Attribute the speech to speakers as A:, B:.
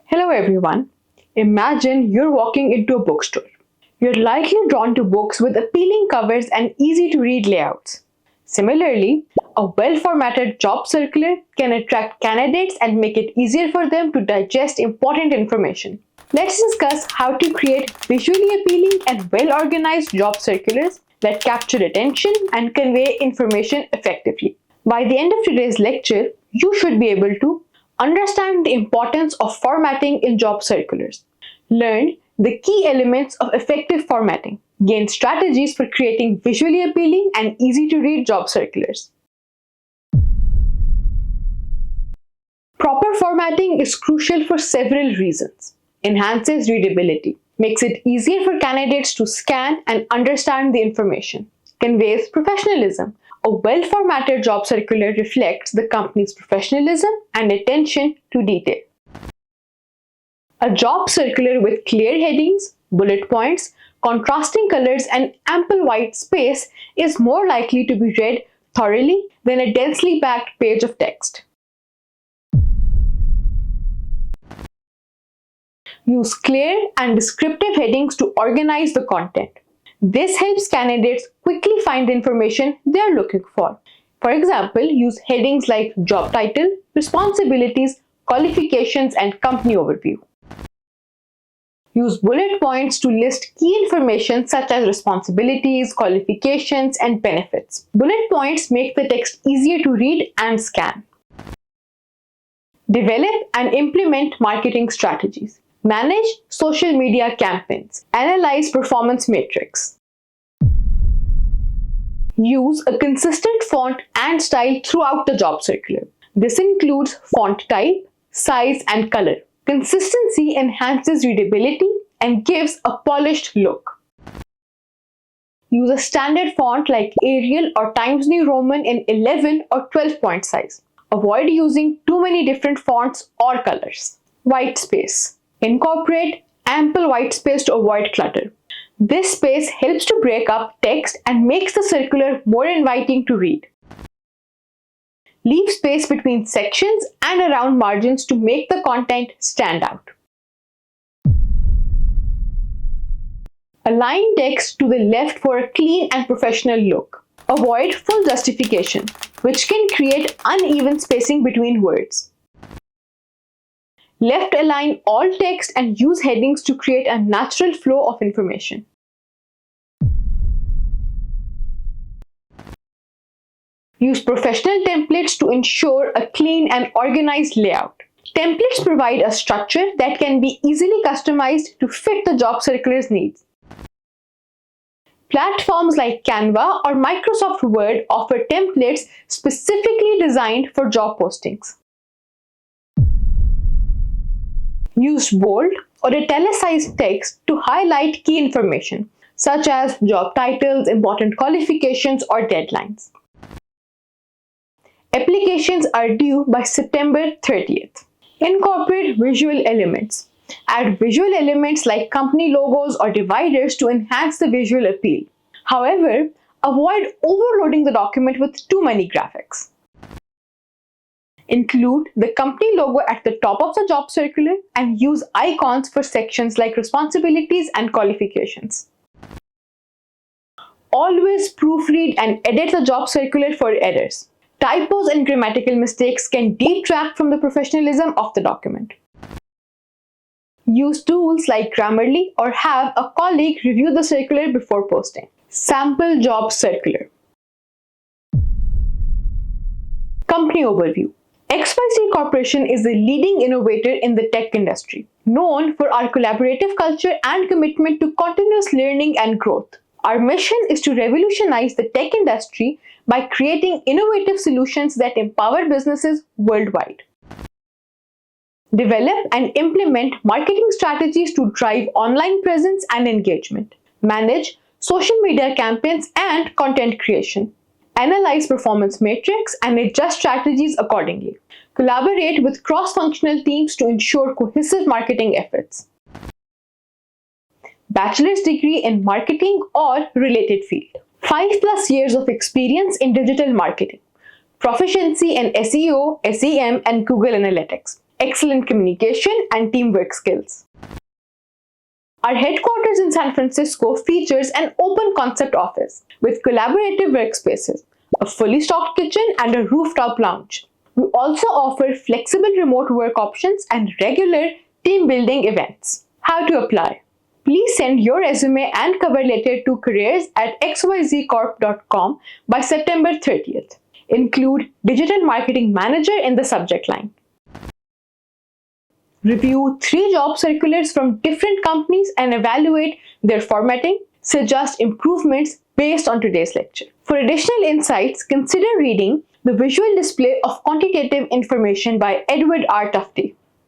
A: Hello everyone. Imagine you're walking into a bookstore. You're likely drawn to books with appealing covers and easy to read layouts. Similarly, a well-formatted job circular can attract candidates and make it easier for them to digest important information. Let's discuss how to create visually appealing and well-organized job circulars that capture attention and convey information effectively. By the end of today's lecture, you should be able to understand the importance of formatting in job circulars, learn the key elements of effective formatting, gain strategies for creating visually appealing and easy to read job circulars. Proper formatting is crucial for several reasons. Enhances readability, makes it easier for candidates to scan and understand the information, conveys professionalism. A well-formatted job circular reflects the company's professionalism and attention to detail. A job circular with clear headings, bullet points, contrasting colors, and ample white space is more likely to be read thoroughly than a densely packed page of text. Use clear and descriptive headings to organize the content. This helps candidates quickly find the information they are looking for. For example, use headings like job title, responsibilities, qualifications, and company overview. Use bullet points to list key information such as responsibilities, qualifications, and benefits. Bullet points make the text easier to read and scan. Develop and implement marketing strategies. Manage social media campaigns. Analyze performance metrics. Use a consistent font and style throughout the job circular. This includes font type, size, and color. Consistency enhances readability and gives a polished look. Use a standard font like Arial or Times New Roman in 11 or 12 point size. Avoid using too many different fonts or colors. White space. Incorporate ample white space to avoid clutter. This space helps to break up text and makes the circular more inviting to read. Leave space between sections and around margins to make the content stand out. Align text to the left for a clean and professional look. Avoid full justification, which can create uneven spacing between words. Left align all text and use headings to create a natural flow of information. Use professional templates to ensure a clean and organized layout. Templates provide a structure that can be easily customized to fit the job circular's needs. Platforms like Canva or Microsoft Word offer templates specifically designed for job postings. Use bold or italicized text to highlight key information, such as job titles, important qualifications, or deadlines. Applications are due by September 30th. Incorporate visual elements. Add visual elements like company logos or dividers to enhance the visual appeal. However, avoid overloading the document with too many graphics. Include the company logo at the top of the job circular and use icons for sections like responsibilities and qualifications. Always proofread and edit the job circular for errors. Typos and grammatical mistakes can detract from the professionalism of the document. Use tools like Grammarly or have a colleague review the circular before posting. Sample job circular. Company overview. XYZ Corporation is the leading innovator in the tech industry, known for our collaborative culture and commitment to continuous learning and growth. Our mission is to revolutionize the tech industry by creating innovative solutions that empower businesses worldwide. Develop and implement marketing strategies to drive online presence and engagement. Manage social media campaigns and content creation. Analyze performance metrics and adjust strategies accordingly. Collaborate with cross-functional teams to ensure cohesive marketing efforts. Bachelor's degree in marketing or related field. 5+ years of experience in digital marketing. Proficiency in SEO, SEM, and Google Analytics. excellent communication, and teamwork skills. Our headquarters in San Francisco features an open concept office with collaborative workspaces, a fully stocked kitchen, and a rooftop lounge. We also offer flexible remote work options and regular team building events. How to apply? Please send your resume and cover letter to careers@xyzcorp.com by September 30th. Include Digital Marketing Manager in the subject line. Review 3 job circulars from different companies and evaluate their formatting. Suggest improvements based on today's lecture. For additional insights, consider reading The Visual Display of Quantitative Information by Edward R. Tufte.